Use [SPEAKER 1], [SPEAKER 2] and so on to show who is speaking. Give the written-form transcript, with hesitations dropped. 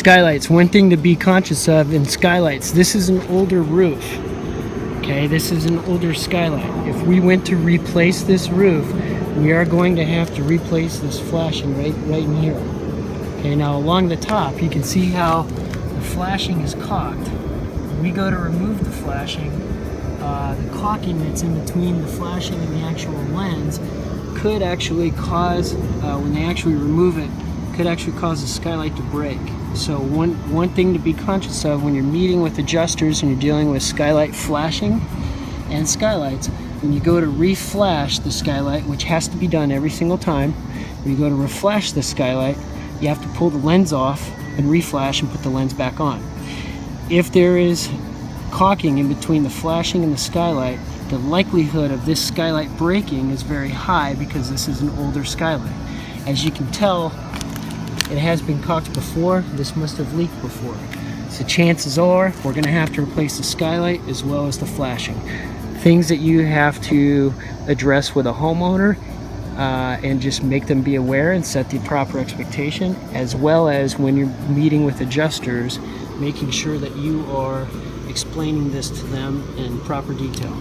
[SPEAKER 1] Skylights. One thing to be conscious of in skylights, this is an older roof. Okay, this is an older skylight. If we went to replace this roof, we are going to have to replace this flashing right in here. Okay, now along the top, you can see how the flashing is cocked. When we go to remove the flashing, the caulking that's in between the flashing and the actual lens could actually cause, when they actually remove it, could actually cause the skylight to break. So one thing to be conscious of when you're meeting with adjusters and you're dealing with skylight flashing and skylights, when you go to reflash the skylight, which has to be done every single time, when you go to reflash the skylight, you have to pull the lens off and reflash and put the lens back on. If there is caulking in between the flashing and the skylight, the likelihood of this skylight breaking is very high because this is an older skylight. As you can tell, it has been caulked before. This must have leaked before. So chances are we're going to have to replace the skylight as well as the flashing. Things that you have to address with a homeowner and just make them be aware and set the proper expectation, as well as when you're meeting with adjusters, making sure that you are explaining this to them in proper detail.